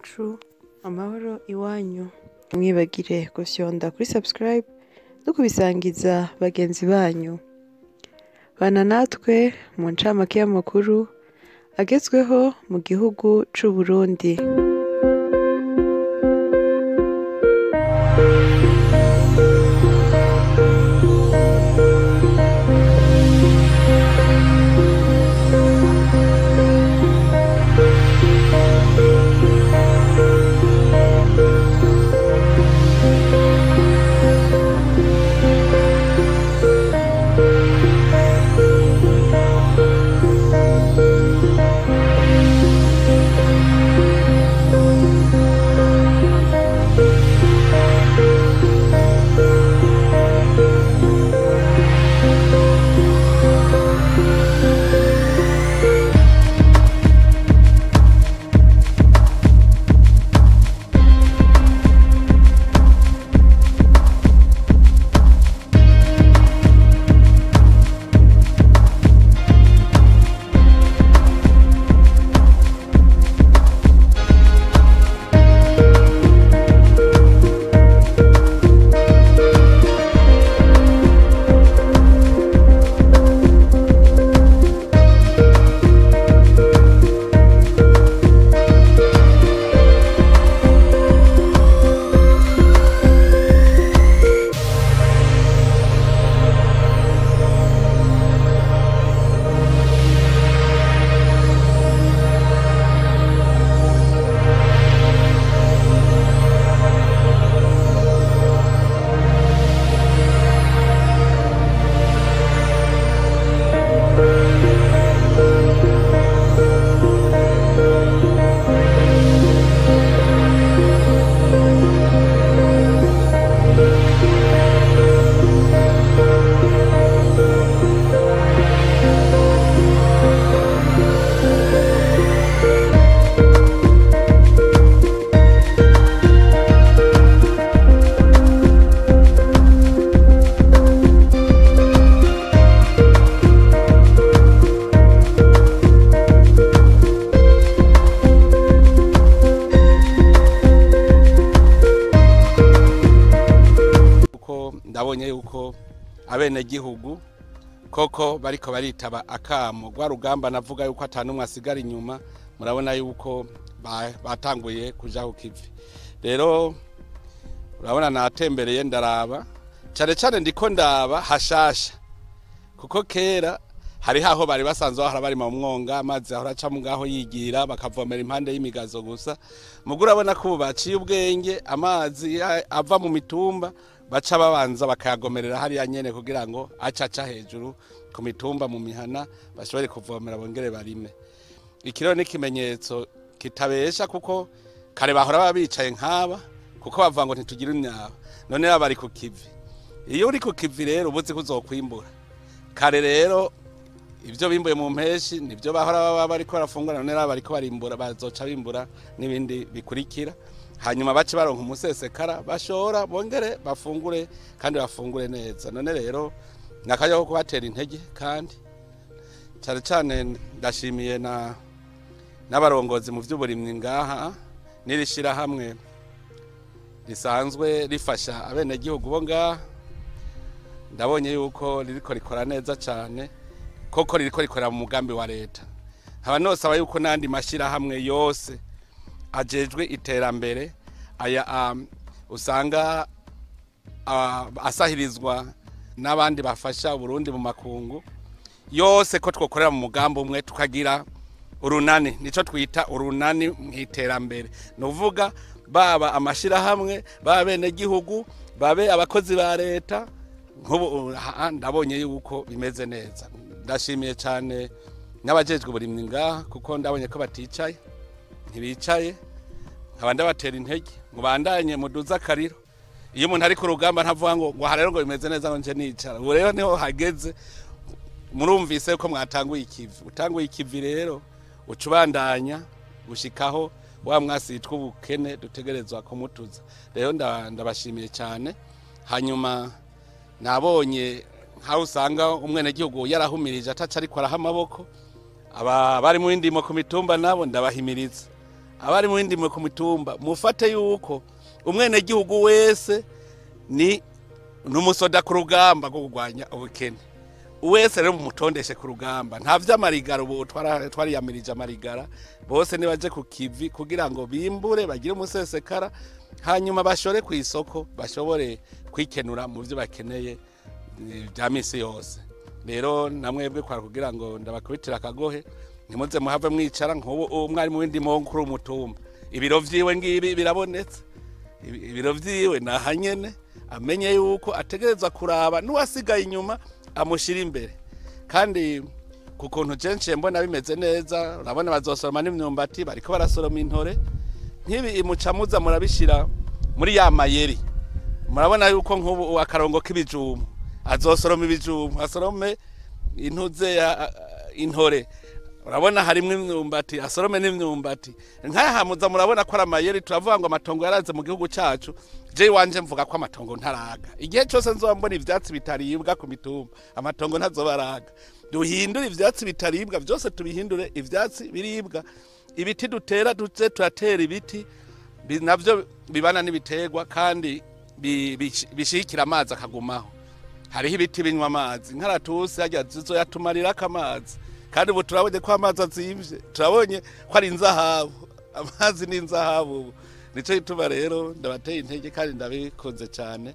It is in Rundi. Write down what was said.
iwacu amahoro iwanyu mwibagire gufyonda kuri subscribe no kubisangiza bagenzi banyu bana natwe mu ncamake y'amakuru agezweho mu gihugu c'u Burundi. Ndabonye yuko abene gihugu koko bariko baritaba akamo gwa rugamba navuga yuko atanumwe asigara inyuma. Murabona yuko batanguye kuja ku kivi. Rero urabona natembereye ndaraba cyane ndiko ndaba hashasha kuko kera hari haho bari basanzwe aho bari mu mwonga amazi aho raca mu ngaho yigira bakavomera impande y'imigazo gusa. Mugura abona ko baciye ubwenge amazi ava mu mitumba baca babanza bakayagomerera hariya nyene kugira ngo acaca hejuru ku mitumba mu mihana bashobore kuvomera bongere barime. Ikiro ni kimenyetso kitabesha kuko kare bahora babicaye nkaba kuko bavuga ngo ntitugira imyaba none bari ku kivi. Iyo uri ku kivi rero ubuzi kuzokwimbura. Kare rero ivyo bimbuye mu mpeshi nivyo bahora baba bariko barafungura none bariko barimbura bazoca bimbura nibindi bikurikira. Hanyuma bace baronka umusesekara bashora bongere bafungure kandi bafungure neza. None rero nakaje ko kubatera intege kandi cyane ndashimiye n'abarongozi mu vy'uburimyi ngaha nirishira hamwe risanzwe rifasha abene gihugu bo ngaha. Ndabonye yuko ririko rikora neza cyane koko ririko rikora mu mugambi wa leta. Haba nosaba yuko nandi mashira hamwe yose ajejwe iterambere aya usanga asahirizwa n'abandi bafasha Burundi mu makungu yose ko twokorera mu mugambo umwe tukagira urunani nico twita urunani mu iterambere. Nuvuga baba amashira hamwe baba bene gihugu babe abakozi ba leta. Nkubu ndabonye yuko bimeze neza. Ndashimiye cyane n'abajejwe uburimyi ngaha kuko ndabonye ko baticaye ntibicaye nkabanda batera intege mubandanye muduza akariro. Iyo umuntu ari ku rugamba ntavuga ngo harero ngo bimeze neza ngo nje nicara. Ubu rero niho hageze murumvise ko mwatanguye ikivi. Utanguye ikivi rero ucubandanya gushikaho wa mwasitwa ubukene dutegerezwa kumutuza. Rero ndabashimiye cyane. Hanyuma nabonye nkaho usanga umwene gihugu yarahumirije ataca ariko araha amaboko. Aba bari mu indimo ku mitumba nabo ndabahimiriza abari mu ndimwe ku mitumba mufate yuko umwene gihugu wese ni numusoda ku rugamba rwo kurwanya ubukene wese rero mumutondeshe ku rugamba nta vy'amarigara ubu twariyamirije amarigara bose nibaje ku kivi kugira ngo bimbure bagire umusesekara hanyuma bashore ku isoko bashobore kwikenura mu byo bakeneye bya misi yose rero namwebwe kwa kugira ngo ndabakubitira akagohe ntimuze muhave mwicara nk'ubu umwari mu bindi mukuru umutumba ibiro vyiwe ngibi birabonetse ibiro vyiwe nahanyene amenye yuko ategereza kuraba n'uwasigaye inyuma amushira imbere kandi kukuntu censhi mbona bimeze neza urabona bazosoroma n'imyumbati bariko barasoroma intore nkibi imucamuza murabishira muri ya mayeri murabona yuko nk'ubu akarongo k'ibijumbu azosoroma ibijumbu asorome intuze ya intore urabona harimwe imyumbati asorome n'imyumbati nkahamuza murabona ko aramayeri turavuga ngo amatongo yaraze mu gihugu cacu je wanje mvuga ko amatongo ntaraga igihe cyose nzombona ivyatsi bitaribwa ku mitumba amatongo ntazobaraga duhindure ivyatsi bitaribwa byose tubihindure ivyatsi biribwa ibiti dutera duze turatera ibiti navyo bibana n'ibiterwa kandi bishikira amazi akagumaho hariho ibiti binywa amazi nkaratusi hajya zizoyatumarira akamazi kandi ubu turabonye ko amazi azimvye turabonye ko ari inzahabu amazi ni inzahabu nico gituma rero ndabateye intege kandi ndabikunze cyane